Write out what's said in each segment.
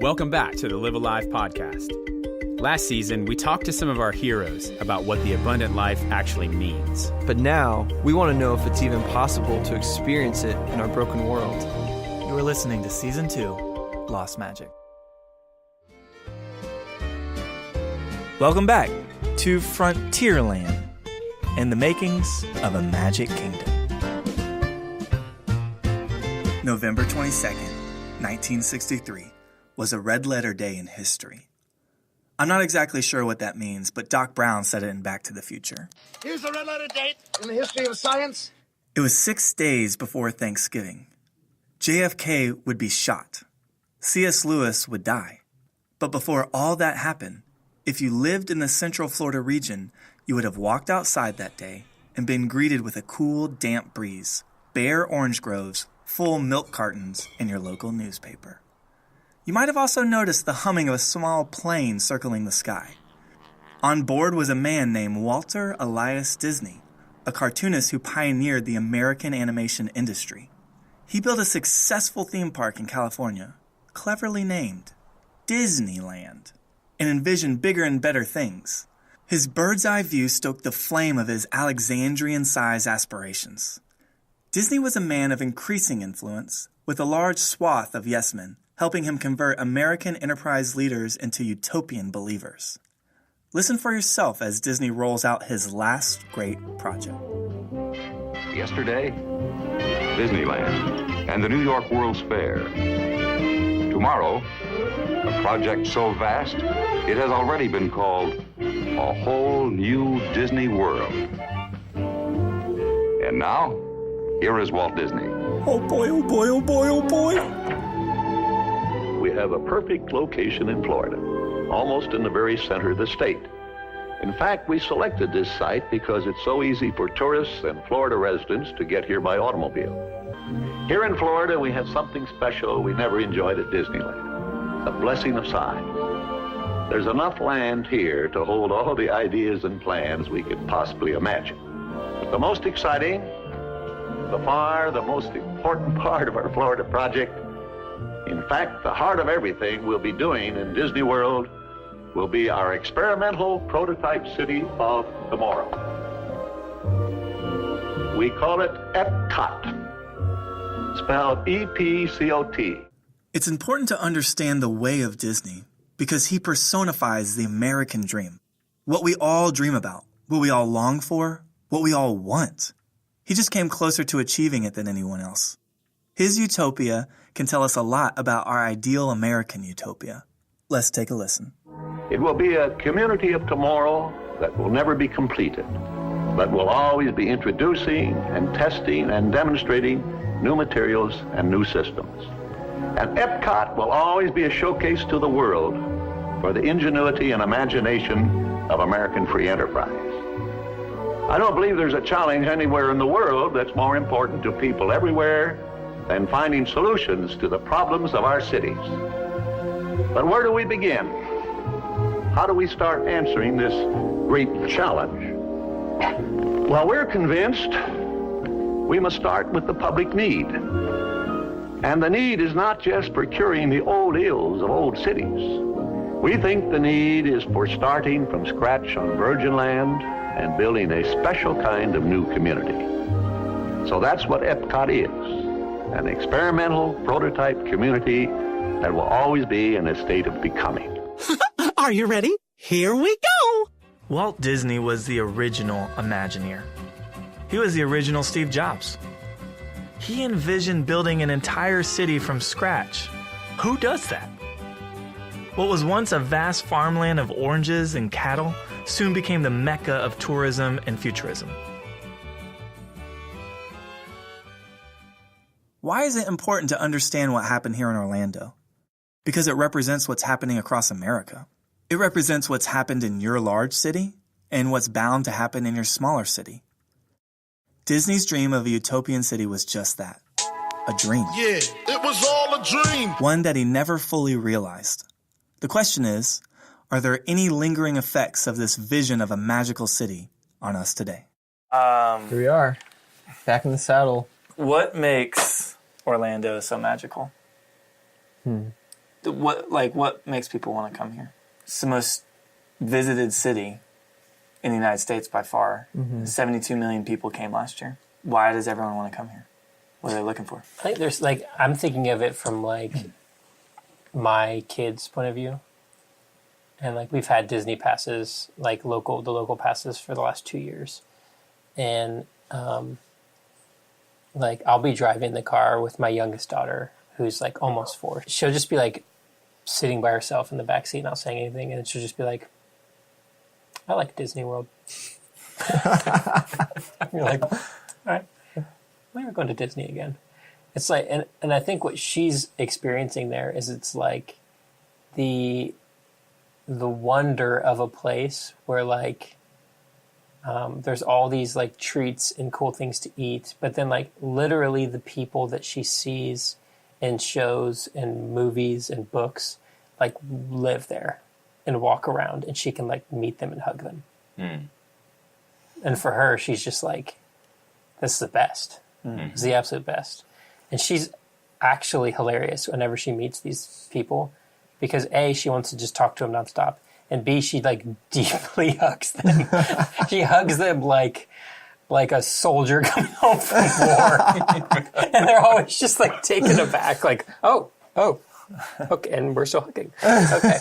Welcome back to the Live Alive podcast. Last season, we talked to some of our heroes about what the abundant life actually means. But now, we want to know if it's even possible to experience it in our broken world. You are listening to Season 2, Lost Magic. Welcome back to Frontierland and the makings of a magic kingdom. November 22nd, 1963 was a red-letter day in history. I'm not exactly sure what that means, but Doc Brown said it in Back to the Future. Here's a red-letter date in the history of science. It was 6 days before Thanksgiving. JFK would be shot. C.S. Lewis would die. But before all that happened, if you lived in the Central Florida region, you would have walked outside that day and been greeted with a cool, damp breeze, bare orange groves, full milk cartons, and your local newspaper. You might have also noticed the humming of a small plane circling the sky. On board was a man named Walter Elias Disney, a cartoonist who pioneered the American animation industry. He built a successful theme park in California, cleverly named Disneyland, and envisioned bigger and better things. His bird's-eye view stoked the flame of his Alexandrian-sized aspirations. Disney was a man of increasing influence, with a large swath of yes-men, helping him convert American enterprise leaders into utopian believers. Listen for yourself as Disney rolls out his last great project. Yesterday, Disneyland and the New York World's Fair. Tomorrow, a project so vast, it has already been called a whole new Disney World. And now, here is Walt Disney. Oh boy, oh boy, oh boy, oh boy. We have a perfect location in Florida, almost in the very center of the state. In fact, we selected this site because it's so easy for tourists and Florida residents to get here by automobile. Here in Florida, we have something special we never enjoyed at Disneyland, the blessing of size. There's enough land here to hold all the ideas and plans we could possibly imagine. But the most exciting, the most important part of our Florida project, in fact, the heart of everything we'll be doing in Disney World will be our experimental prototype city of tomorrow. We call it Epcot, spelled E-P-C-O-T. It's important to understand the way of Disney because he personifies the American dream. What we all dream about, what we all long for, what we all want. He just came closer to achieving it than anyone else. His utopia can tell us a lot about our ideal American utopia. Let's take a listen. It will be a community of tomorrow that will never be completed, but will always be introducing and testing and demonstrating new materials and new systems. And Epcot will always be a showcase to the world for the ingenuity and imagination of American free enterprise. I don't believe there's a challenge anywhere in the world that's more important to people everywhere than finding solutions to the problems of our cities. But where do we begin? How do we start answering this great challenge? Well, we're convinced we must start with the public need. And the need is not just for curing the old ills of old cities. We think the need is for starting from scratch on virgin land and building a special kind of new community. So that's what Epcot is, an experimental prototype community that will always be in a state of becoming. Are you ready? Here we go! Walt Disney was the original Imagineer. He was the original Steve Jobs. He envisioned building an entire city from scratch. Who does that? What was once a vast farmland of oranges and cattle soon became the mecca of tourism and futurism. Why is it important to understand what happened here in Orlando? Because it represents what's happening across America. It represents what's happened in your large city and what's bound to happen in your smaller city. Disney's dream of a utopian city was just that, a dream. Yeah, it was all a dream. One that he never fully realized. The question is, are there any lingering effects of this vision of a magical city on us today? Here we are, back in the saddle. What makes Orlando so magical? What makes people want to come here? It's the most visited city in the United States by far. 72 million people came last year. Why does everyone want to come here? What are they looking for? I think there's I'm thinking of it from my kids' point of view. And we've had Disney passes, the local passes for the last 2 years. And I'll be driving the car with my youngest daughter, who's almost 4. She'll just be sitting by herself in the back seat, not saying anything, and she'll just be like, I like Disney World. You're like, all right, we're going to Disney again. It's and I think what she's experiencing there is it's the wonder of a place where there's all these treats and cool things to eat, but then literally the people that she sees in shows and movies and books live there and walk around, and she can meet them and hug them. And for her, she's just this is the best. It's the absolute best. And she's actually hilarious whenever she meets these people, because A, she wants to just talk to them nonstop, and B, she deeply hugs them. She hugs them like a soldier coming home from war. And they're always just taken aback, oh, okay, and we're still hugging. Okay.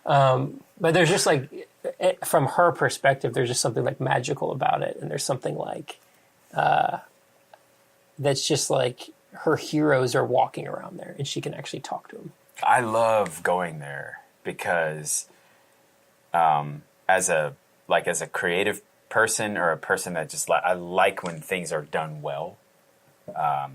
But there's just from her perspective, there's just something magical about it. And there's something that's just her heroes are walking around there and she can actually talk to them. I love going there because as a creative person, or a person that just I like when things are done well. I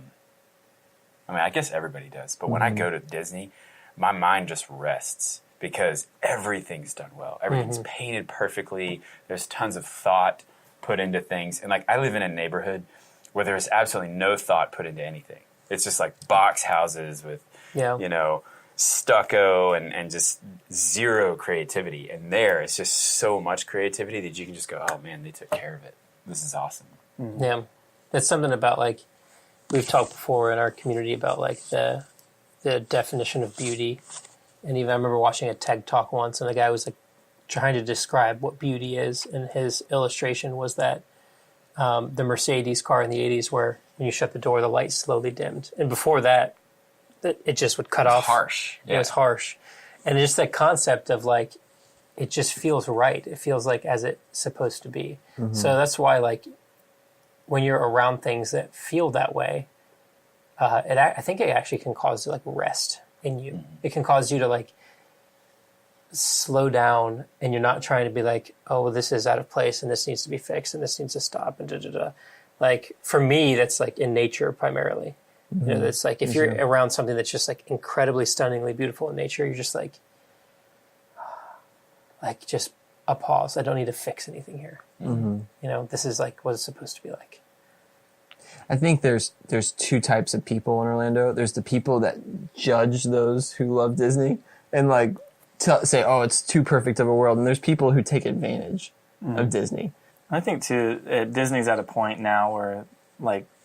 guess everybody does, but when I go to Disney, my mind just rests because everything's done well. Everything's painted perfectly. There's tons of thought put into things. And I live in a neighborhood where there's absolutely no thought put into anything. It's just box houses with, stucco and just zero creativity. And there, it's just so much creativity that you can just go, oh man, they took care of it. This is awesome. Yeah. That's something about we've talked before in our community about the definition of beauty. And even I remember watching a TED Talk once, and the guy was trying to describe what beauty is, and his illustration was that the Mercedes car in the 80s, where when you shut the door, the light slowly dimmed. And before that, it just would cut off. Harsh. Yeah. It was harsh. And just that concept of it just feels right. It feels as it's supposed to be. So that's why when you're around things that feel that way, I think it actually can cause rest in you. It can cause you to slow down, and you're not trying to be oh, this is out of place and this needs to be fixed and this needs to stop and da-da-da. For me, that's in nature primarily. That's if you're around something that's just incredibly stunningly beautiful in nature, you're just just a pause. I don't need to fix anything here. This is what it's supposed to be like. I think there's 2 types of people in Orlando. There's the people that judge those who love Disney and say, oh, it's too perfect of a world. And there's people who take advantage of Disney. I think too, Disney's at a point now where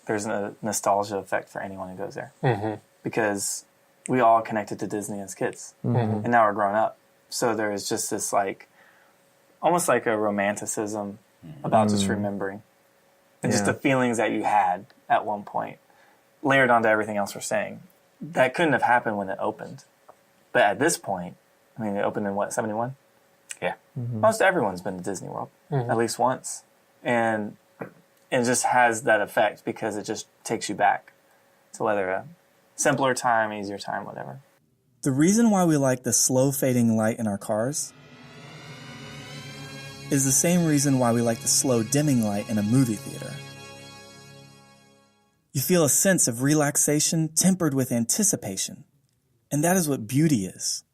there's a nostalgia effect for anyone who goes there, because we all connected to Disney as kids, and now we're grown up. So there is just this almost a romanticism about just remembering, and just the feelings that you had at one point, layered onto everything else we're saying. That couldn't have happened when it opened, but at this point, it opened in 71? Yeah. Most everyone's been to Disney World at least once, and it just has that effect because it just takes you back to whether a simpler time, easier time, whatever. The reason why we like the slow fading light in our cars is the same reason why we like the slow dimming light in a movie theater. You feel a sense of relaxation tempered with anticipation. And that is what beauty is.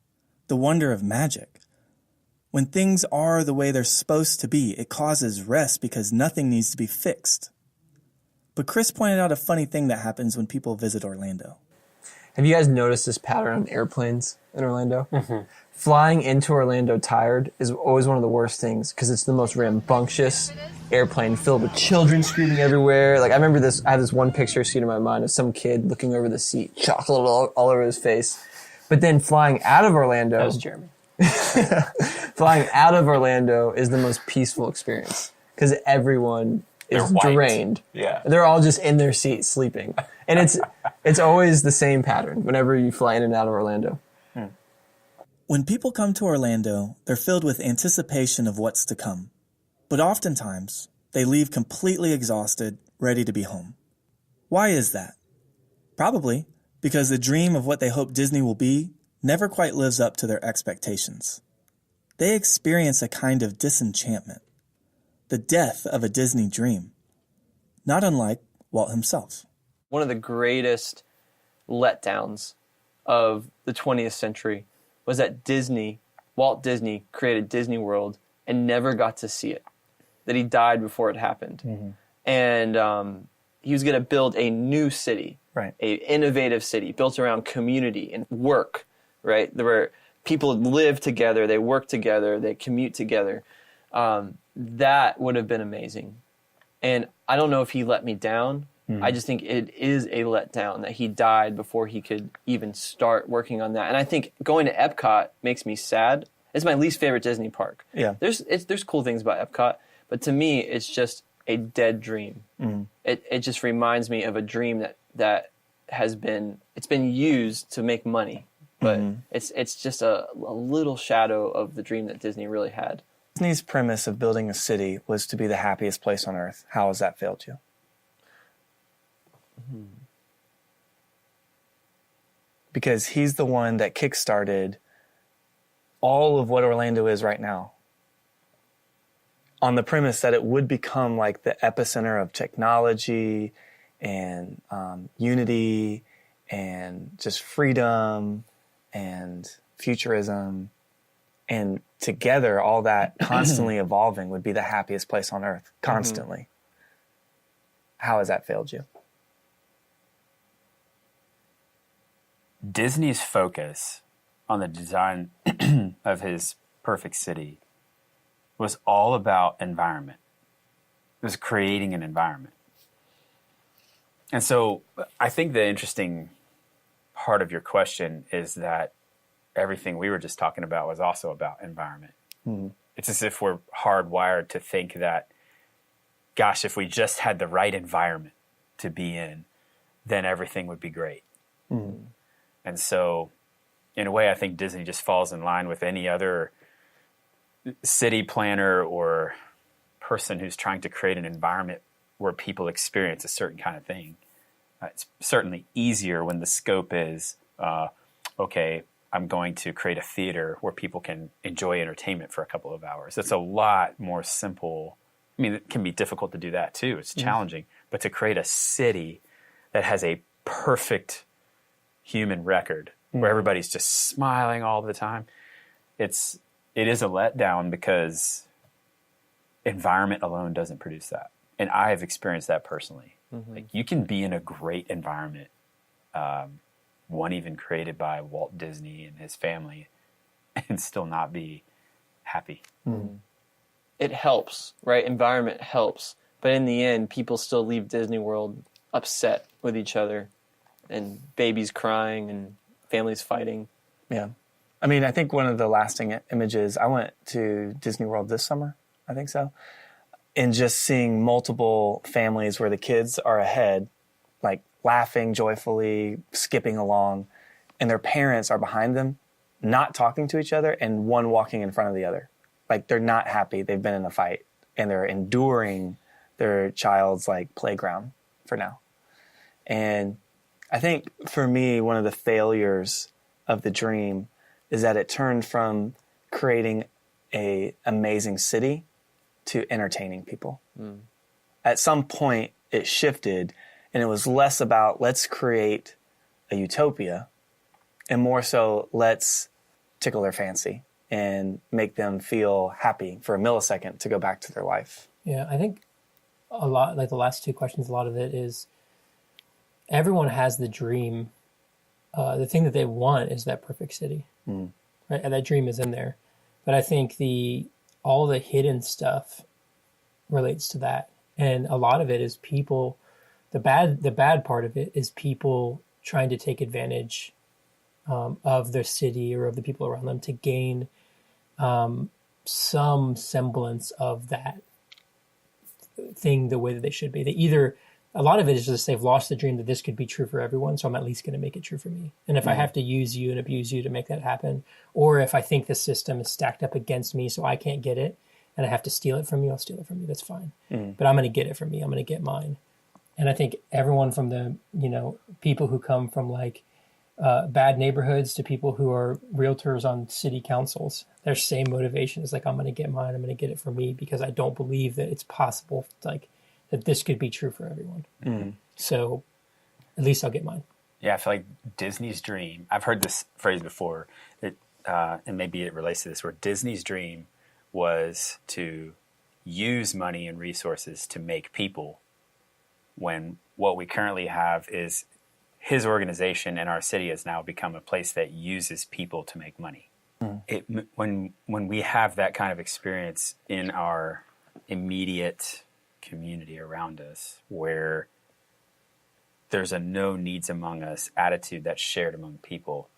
The wonder of magic. When things are the way they're supposed to be, it causes rest because nothing needs to be fixed. But Chris pointed out a funny thing that happens when people visit Orlando. Have you guys noticed this pattern on airplanes in Orlando? Flying into Orlando tired is always one of the worst things because it's the most rambunctious airplane filled with children screaming everywhere. I remember this, I have this one picture seen in my mind of some kid looking over the seat, chocolate all over his face. But then flying out of Orlando, That was Jeremy. flying out of Orlando is the most peaceful experience because everyone is They're white. drained. Yeah. They're all just in their seats sleeping. And it's always the same pattern whenever you fly in and out of Orlando. When people come to Orlando, they're filled with anticipation of what's to come. But oftentimes, they leave completely exhausted, ready to be home. Why is that? Probably because the dream of what they hope Disney will be never quite lives up to their expectations. They experience a kind of disenchantment, the death of a Disney dream, not unlike Walt himself. One of the greatest letdowns of the 20th century was that Walt Disney created Disney World and never got to see it, that he died before it happened. Mm-hmm. And he was going to build a new city, Right. a innovative city built around community and work, right? There were people live together, they work together, they commute together. That would have been amazing. And I don't know if he let me down. I just think it is a letdown that he died before he could even start working on that. And I think going to Epcot makes me sad. It's my least favorite Disney park. Yeah. There's cool things about Epcot, but to me, it's just a dead dream. It just reminds me of a dream that has been used to make money, but it's just a little shadow of the dream that Disney really had. Disney's premise of building a city was to be the happiest place on earth. How has that failed you? Because he's the one that kickstarted all of what Orlando is right now, on the premise that it would become like the epicenter of technology and unity and just freedom and futurism. And together, all that constantly evolving would be the happiest place on earth, constantly. How has that failed you? Disney's focus on the design of his perfect city was all about environment. It was creating an environment. And so I think the interesting part of your question is that everything we were just talking about was also about environment. It's as if we're hardwired to think that, gosh, if we just had the right environment to be in, then everything would be great. And so, in a way, I think Disney just falls in line with any other city planner or person who's trying to create an environment where people experience a certain kind of thing. It's certainly easier when the scope is, okay, I'm going to create a theater where people can enjoy entertainment for a couple of hours. It's a lot more simple. I mean, it can be difficult to do that too. It's challenging. But to create a city that has a perfect human record where everybody's just smiling all the time, it is a letdown because environment alone doesn't produce that. And I have experienced that personally. Like, you can be in a great environment, one even created by Walt Disney and his family, and still not be happy. It helps, right? Environment helps. But in the end, people still leave Disney World upset with each other, and babies crying and families fighting. Yeah. I mean, I think one of the lasting images, I went to Disney World this summer, I think so, and just seeing multiple families where the kids are ahead, like laughing joyfully, skipping along, and their parents are behind them, not talking to each other, and one walking in front of the other. Like, they're not happy. They've been in a fight, and they're enduring their child's like playground for now. And I think for me, one of the failures of the dream is that it turned from creating an amazing city to entertaining people. At some point, it shifted, and it was less about let's create a utopia, and more so let's tickle their fancy and make them feel happy for a millisecond to go back to their life. Yeah, I think a lot, like the last two questions, a lot of it is everyone has the dream. The thing that they want is that perfect city, right? And that dream is in there. But I think all the hidden stuff relates to that. And a lot of it is people, the bad part of it is people trying to take advantage of their city or of the people around them to gain some semblance of that thing the way that they should be. They either, a lot of it is just they've lost the dream that this could be true for everyone, so I'm at least going to make it true for me. And if I have to use you and abuse you to make that happen, or if I think the system is stacked up against me so I can't get it and I have to steal it from you, I'll steal it from you. That's fine. But I'm going to get it from me. I'm going to get mine. And I think everyone from the, people who come from like bad neighborhoods to people who are realtors on city councils, their same motivation is like, I'm going to get mine. I'm going to get it for me because I don't believe that it's possible like that this could be true for everyone. So at least I'll get mine. Yeah, I feel like Disney's dream, I've heard this phrase before, and maybe it relates to this, where Disney's dream was to use money and resources to make people, when what we currently have is his organization and our city has now become a place that uses people to make money. When we have that kind of experience in our immediate community around us, where there's a no needs among us attitude that's shared among people,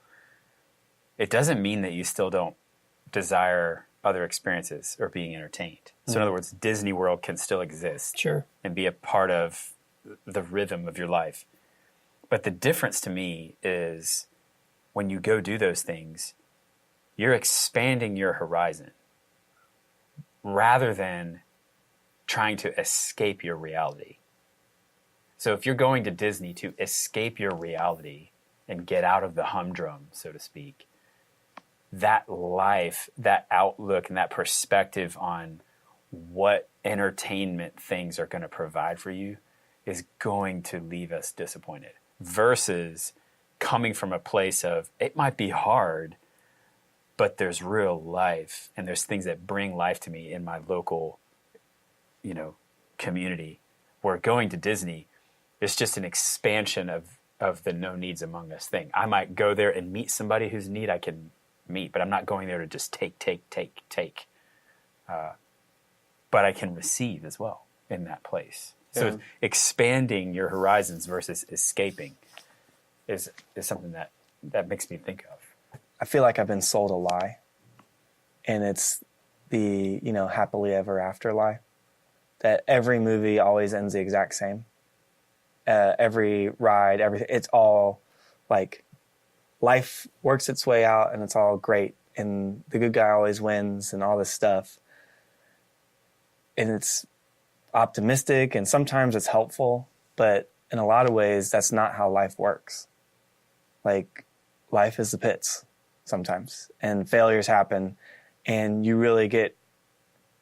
it doesn't mean that you still don't desire other experiences or being entertained. So in other words, Disney World can still exist and be a part of the rhythm of your life. But the difference to me is when you go do those things, you're expanding your horizon rather than trying to escape your reality. So if you're going to Disney to escape your reality and get out of the humdrum, so to speak, that life, that outlook, and that perspective on what entertainment things are going to provide for you is going to leave us disappointed, versus coming from a place of, it might be hard, but there's real life and there's things that bring life to me in my local, community, where going to Disney is just an expansion of the no needs among us thing. I might go there and meet somebody whose need I can meet, but I'm not going there to just take. But I can receive as well in that place. So expanding your horizons versus escaping is something that makes me think of. I feel like I've been sold a lie, and it's the, happily ever after lie, that every movie always ends the exact same. Every ride, everything, it's all like life works its way out and it's all great and the good guy always wins and all this stuff. And it's optimistic and sometimes it's helpful, but in a lot of ways, that's not how life works. Like, life is the pits sometimes, and failures happen, and you really get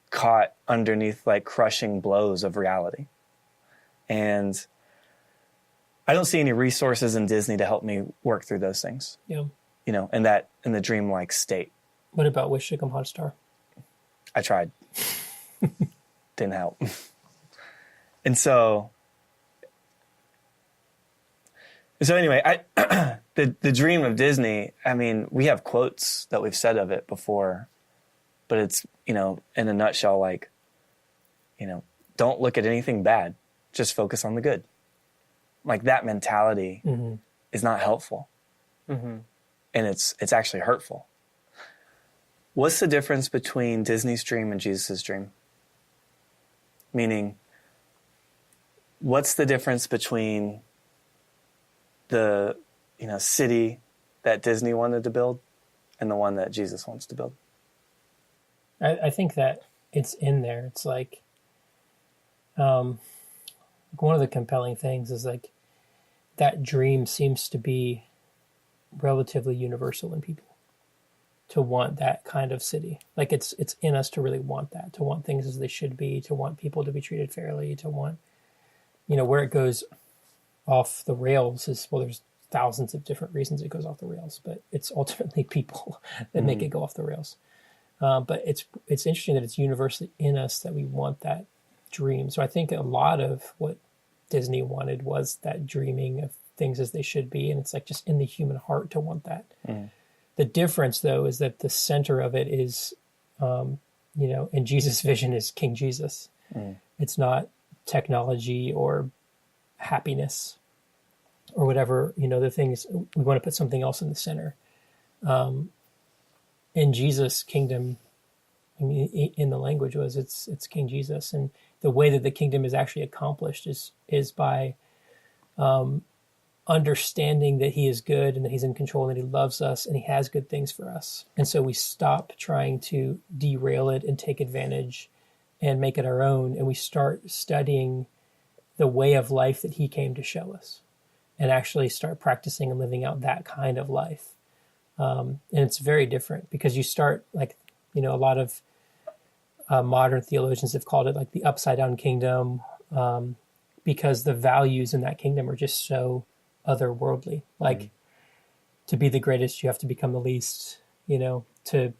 caught underneath like crushing blows of reality. And I don't see any resources in Disney to help me work through those things. Yeah. In the dreamlike state. What about Wish to Come Hotstar? I tried. Didn't help. And so anyway, the dream of Disney, I mean, we have quotes that we've said of it before, but it's, in a nutshell, like, don't look at anything bad, just focus on the good. Like, that mentality is not helpful. And it's actually hurtful. What's the difference between Disney's dream and Jesus' dream? Meaning, what's the difference between the, city that Disney wanted to build and the one that Jesus wants to build? I think that it's in there. It's like, one of the compelling things is like that dream seems to be relatively universal in people, to want that kind of city. Like it's in us to really want that, to want things as they should be, to want people to be treated fairly, to want, where it goes off the rails is, well, there's thousands of different reasons it goes off the rails, but it's ultimately people that make it go off the rails. But it's interesting that it's universally in us that we want that dream. So I think a lot of what Disney wanted was that dreaming of things as they should be, and it's like just in the human heart to want that. The difference, though, is that the center of it is, in Jesus' vision is King Jesus. It's not technology or happiness. or whatever, the things, we want to put something else in the center. In Jesus' kingdom, I mean, in the language was it's King Jesus, and the way that the kingdom is actually accomplished is by understanding that he is good and that he's in control and that he loves us and he has good things for us. And so we stop trying to derail it and take advantage and make it our own, and we start studying the way of life that he came to show us and actually start practicing and living out that kind of life. And it's very different because you start a lot of modern theologians have called it like the upside down kingdom, because the values in that kingdom are just so otherworldly. Like to be the greatest, you have to become the least, to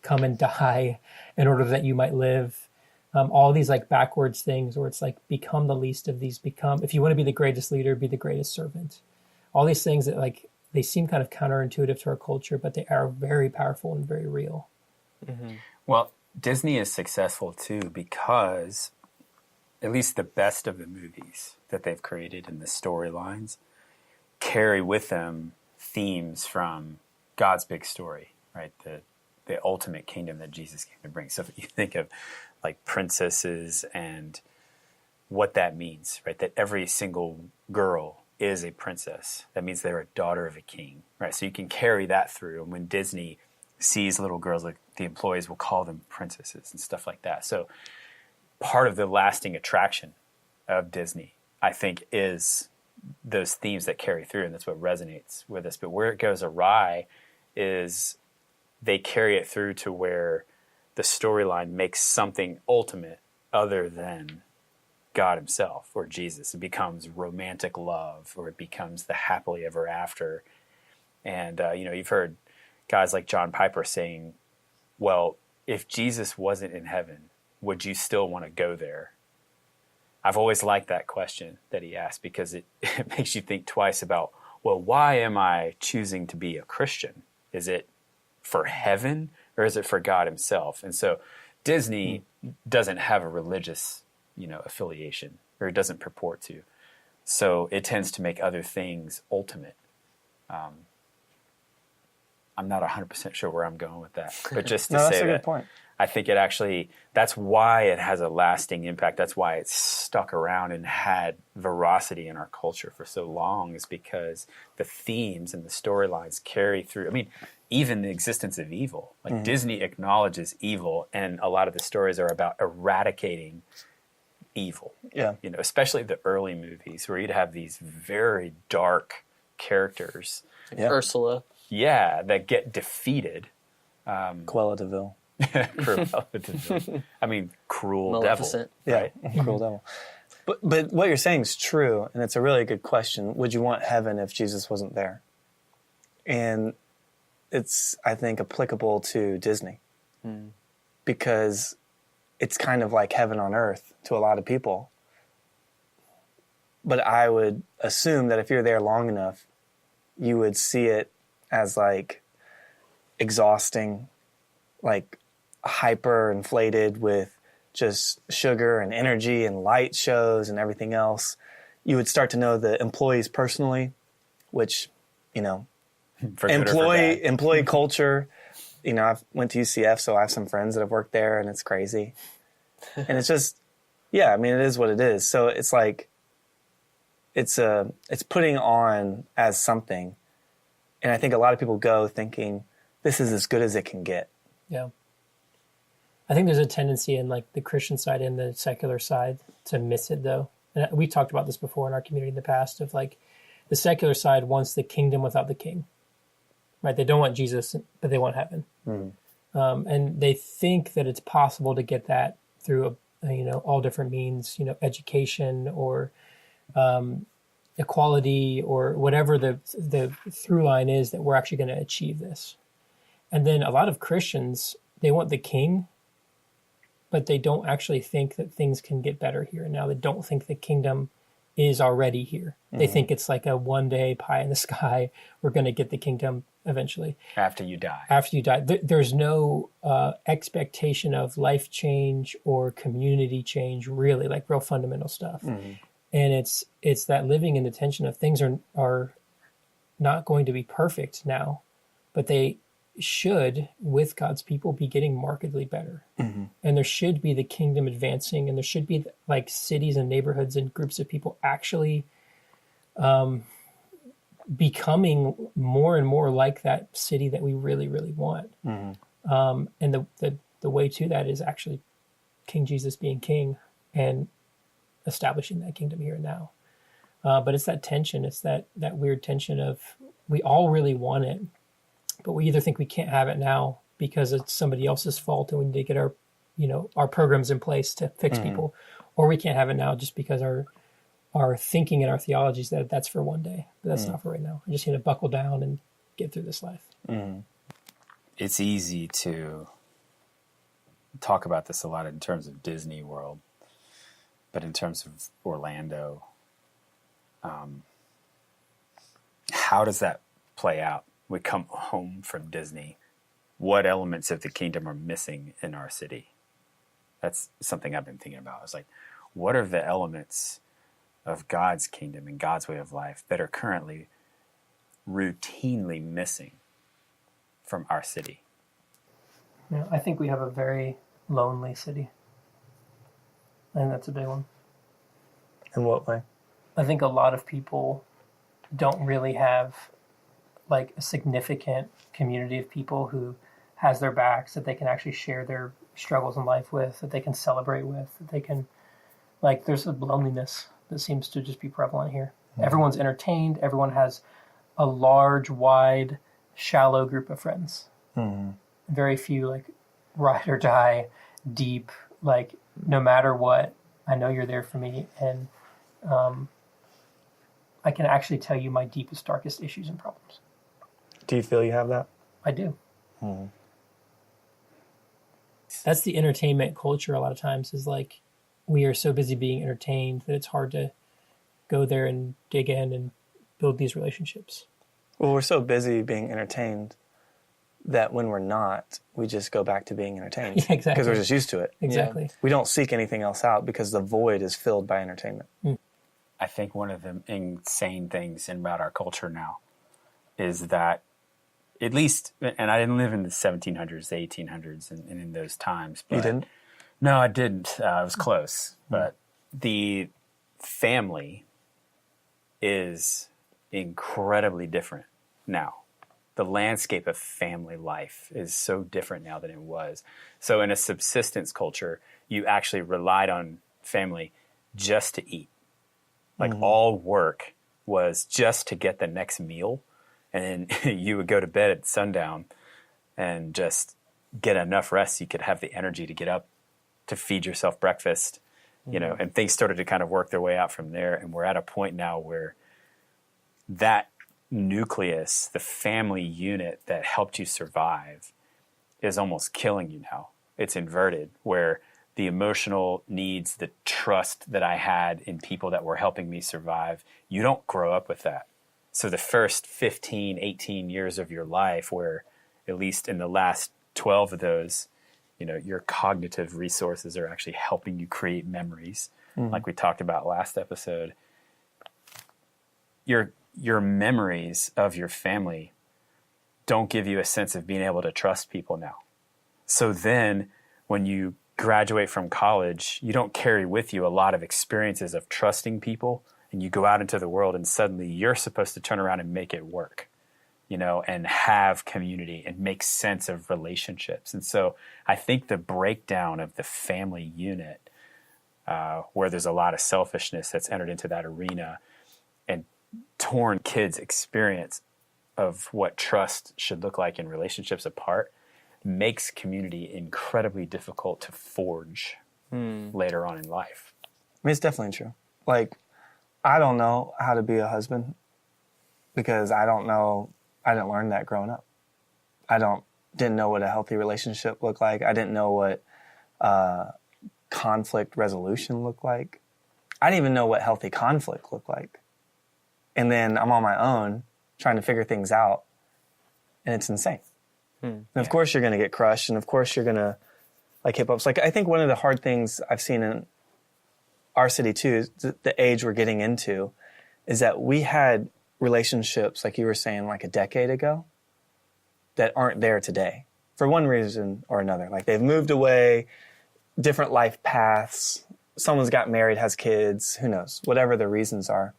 come and die in order that you might live. All these like backwards things where it's like become the least of these, if you want to be the greatest leader, be the greatest servant. All these things that like, they seem kind of counterintuitive to our culture, but they are very powerful and very real. Mm-hmm. Well, Disney is successful too because at least the best of the movies that they've created and the storylines carry with them themes from God's big story, right? The ultimate kingdom that Jesus came to bring. So if you think of like princesses and what that means, right? That every single girl is a princess. That means they're a daughter of a king, right? So you can carry that through. And when Disney sees little girls, like the employees will call them princesses and stuff like that. So part of the lasting attraction of Disney, I think, is those themes that carry through, and that's what resonates with us. But where it goes awry is they carry it through to where the storyline makes something ultimate other than God himself or Jesus. It becomes romantic love, or it becomes the happily ever after. And, you've heard guys like John Piper saying, well, if Jesus wasn't in heaven, would you still want to go there? I've always liked that question that he asked because it makes you think twice about, well, why am I choosing to be a Christian? Is it for heaven or is it for God himself? And so Disney doesn't have a religious affiliation, or it doesn't purport to. So it tends to make other things ultimate. I'm not 100% sure where I'm going with that, but just to say that point. I think it actually, that's why it has a lasting impact. That's why it's stuck around and had veracity in our culture for so long, is because the themes and the storylines carry through. I mean, even the existence of evil. Like Disney acknowledges evil, and a lot of the stories are about eradicating evil. Yeah. Especially the early movies where you'd have these very dark characters. Yeah. Ursula. Yeah, that get defeated. Cruella de Vil. Cruella de Vil. I mean, cruel Maleficent. devil. Right? Yeah, cruel devil. But what you're saying is true, and it's a really good question. Would you want heaven if Jesus wasn't there? And it's, I think, applicable to Disney. Because it's kind of like heaven on earth to a lot of people. But I would assume that if you're there long enough, you would see it as like exhausting, like hyper inflated with just sugar and energy and light shows and everything else. You would start to know the employees personally, which, employee culture. I went to UCF, so I have some friends that have worked there, and it's crazy. And it's just, it is what it is. So it's like, it's putting on as something. And I think a lot of people go thinking, this is as good as it can get. Yeah. I think there's a tendency in like the Christian side and the secular side to miss it though. And we talked about this before in our community in the past of like the secular side wants the kingdom without the king, right? They don't want Jesus, but they want heaven. And they think that it's possible to get that through, all different means, education or equality or whatever the through line is that we're actually going to achieve this. And then a lot of Christians, they want the king, but they don't actually think that things can get better here and now. They don't think the kingdom is already here. They think it's like a one day pie in the sky. We're going to get the kingdom eventually. After you die. There's no expectation of life change or community change, really, like real fundamental stuff. And it's that living in the tension of things are not going to be perfect now, but they should, with God's people, be getting markedly better. Mm-hmm. And there should be the kingdom advancing, and there should be like cities and neighborhoods and groups of people actually becoming more and more like that city that we really, really want. Mm-hmm. And the way to that is actually King Jesus being king and establishing that kingdom here and now. But it's that tension. It's that weird tension of we all really want it, but we either think we can't have it now because it's somebody else's fault and we need to get our programs in place to fix people, or we can't have it now just because our thinking and our theology is that that's for one day, but that's not for right now. I just need to buckle down and get through this life. It's easy to talk about this a lot in terms of Disney World, but in terms of Orlando, how does that play out? We come home from Disney. What elements of the kingdom are missing in our city? That's something I've been thinking about. It's like, what are the elements of God's kingdom and God's way of life that are currently routinely missing from our city? Yeah, I think we have a very lonely city. I think that's a big one. In what way? I think a lot of people don't really have like a significant community of people who has their backs, that they can actually share their struggles in life with, that they can celebrate with, that they can, like, there's a loneliness that seems to just be prevalent here. Mm-hmm. Everyone's entertained. Everyone has a large, wide, shallow group of friends. Mm-hmm. Very few, like, ride or die, deep, like, no matter what, I know you're there for me. And I can actually tell you my deepest, darkest issues and problems. Do you feel you have that? I do. Mm-hmm. That's the entertainment culture a lot of times, is like we are so busy being entertained that it's hard to go there and dig in and build these relationships. Well, we're so busy being entertained that when we're not, we just go back to being entertained. Yeah, exactly. Because we're just used to it. Exactly. Yeah. We don't seek anything else out because the void is filled by entertainment. Mm. I think one of the insane things about our culture now is that, at least, and I didn't live in the 1700s, the 1800s, and in those times. But, you didn't? No, I didn't. I was close. But the family is incredibly different now. The landscape of family life is so different now than it was. So in a subsistence culture, you actually relied on family just to eat. Like all work was just to get the next meal. And then you would go to bed at sundown and just get enough rest so you could have the energy to get up to feed yourself breakfast, you know, and things started to kind of work their way out from there. And we're at a point now where that nucleus, the family unit that helped you survive, is almost killing you now. It's inverted, where the emotional needs, the trust that I had in people that were helping me survive, you don't grow up with that. So the first 15, 18 years of your life, where at least in the last 12 of those, you know, your cognitive resources are actually helping you create memories, like we talked about last episode. Your memories of your family don't give you a sense of being able to trust people now. So then when you graduate from college, you don't carry with you a lot of experiences of trusting people, and you go out into the world and suddenly you're supposed to turn around and make it work, you know, and have community and make sense of relationships. And so I think the breakdown of the family unit, where there's a lot of selfishness that's entered into that arena and torn kids' experience of what trust should look like in relationships apart, makes community incredibly difficult to forge later on in life. I mean, it's definitely true. Like, I don't know how to be a husband because I didn't learn that growing up. Didn't know what a healthy relationship looked like. I didn't know what conflict resolution looked like. I didn't even know what healthy conflict looked like. And then I'm on my own trying to figure things out, and it's insane. And of course you're going to get crushed, and of course you're going to like hip-ups. Like, I think one of the hard things I've seen in our city too, the age we're getting into, is that we had relationships, like you were saying, like a decade ago, that aren't there today for one reason or another. Like they've moved away, different life paths, someone's got married, has kids, who knows, whatever the reasons are.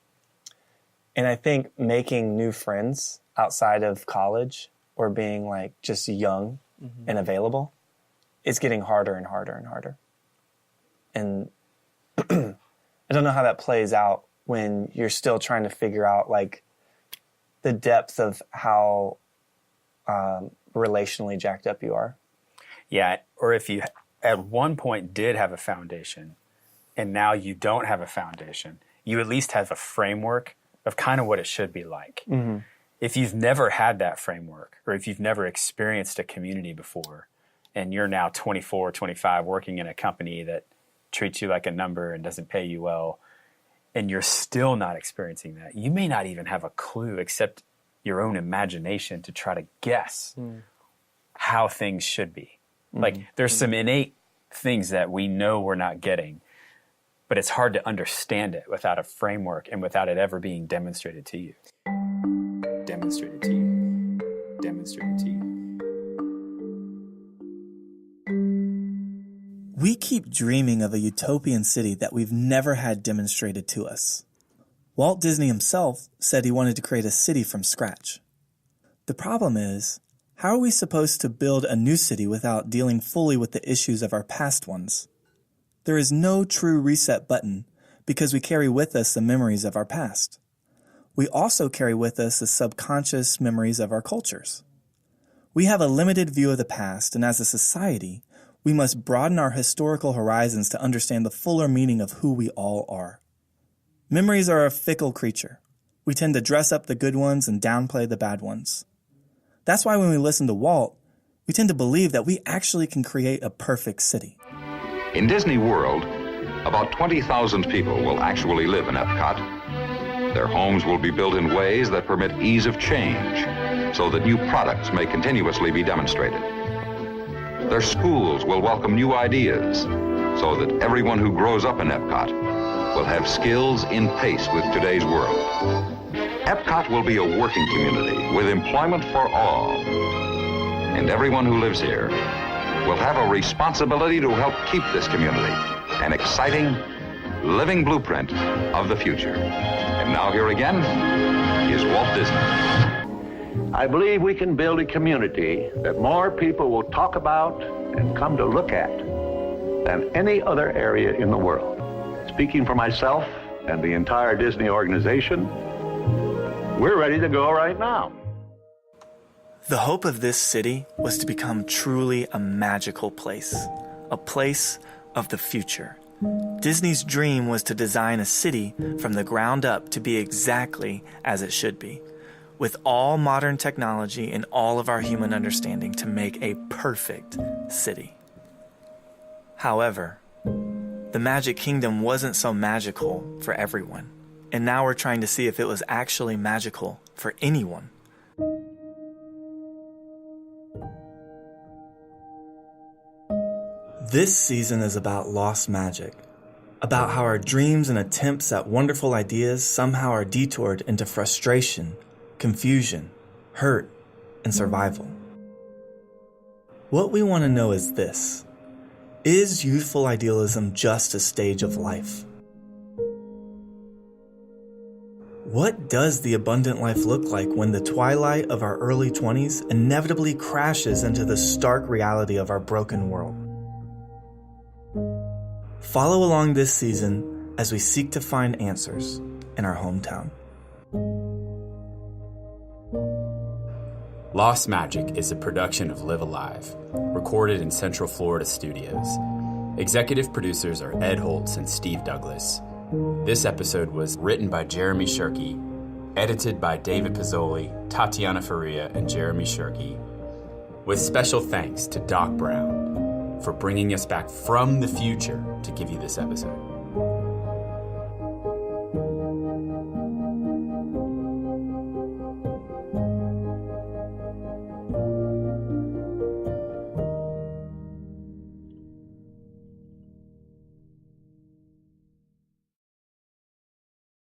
And I think making new friends outside of college or being like just young and available is getting harder and harder and harder. And I don't know how that plays out when you're still trying to figure out like the depth of how relationally jacked up you are. Yeah, or if you at one point did have a foundation and now you don't have a foundation, you at least have a framework of kind of what it should be like. Mm-hmm. If you've never had that framework, or if you've never experienced a community before, and you're now 24, 25, working in a company that treats you like a number and doesn't pay you well, and you're still not experiencing that, you may not even have a clue except your own imagination to try to guess how things should be. Like there's some innate things that we know we're not getting, but it's hard to understand it without a framework and without it ever being demonstrated to you. Demonstrated to you. Demonstrated to you. We keep dreaming of a utopian city that we've never had demonstrated to us. Walt Disney himself said he wanted to create a city from scratch. The problem is, how are we supposed to build a new city without dealing fully with the issues of our past ones? There is no true reset button because we carry with us the memories of our past. We also carry with us the subconscious memories of our cultures. We have a limited view of the past, and as a society, we must broaden our historical horizons to understand the fuller meaning of who we all are. Memories are a fickle creature. We tend to dress up the good ones and downplay the bad ones. That's why when we listen to Walt, we tend to believe that we actually can create a perfect city. In Disney World, about 20,000 people will actually live in Epcot. Their homes will be built in ways that permit ease of change, so that new products may continuously be demonstrated. Their schools will welcome new ideas, so that everyone who grows up in Epcot will have skills in pace with today's world. Epcot will be a working community with employment for all. And everyone who lives here will have a responsibility to help keep this community an exciting, living blueprint of the future. And now here again is Walt Disney. I believe we can build a community that more people will talk about and come to look at than any other area in the world. Speaking for myself and the entire Disney organization, we're ready to go right now. The hope of this city was to become truly a magical place, a place of the future. Disney's dream was to design a city from the ground up to be exactly as it should be, with all modern technology and all of our human understanding to make a perfect city. However, the Magic Kingdom wasn't so magical for everyone, and now we're trying to see if it was actually magical for anyone. This season is about lost magic, about how our dreams and attempts at wonderful ideas somehow are detoured into frustration, confusion, hurt, and survival. What we want to know is this: is youthful idealism just a stage of life? What does the abundant life look like when the twilight of our early 20s inevitably crashes into the stark reality of our broken world? Follow along this season as we seek to find answers in our hometown. Lost Magic is a production of Live Alive, recorded in Central Florida studios. Executive producers are Ed Holtz and Steve Douglas. This episode was written by Jeremy Shirky, edited by David Pizzoli, Tatiana Faria, and Jeremy Shirky, with special thanks to Doc Brown for bringing us back from the future to give you this episode.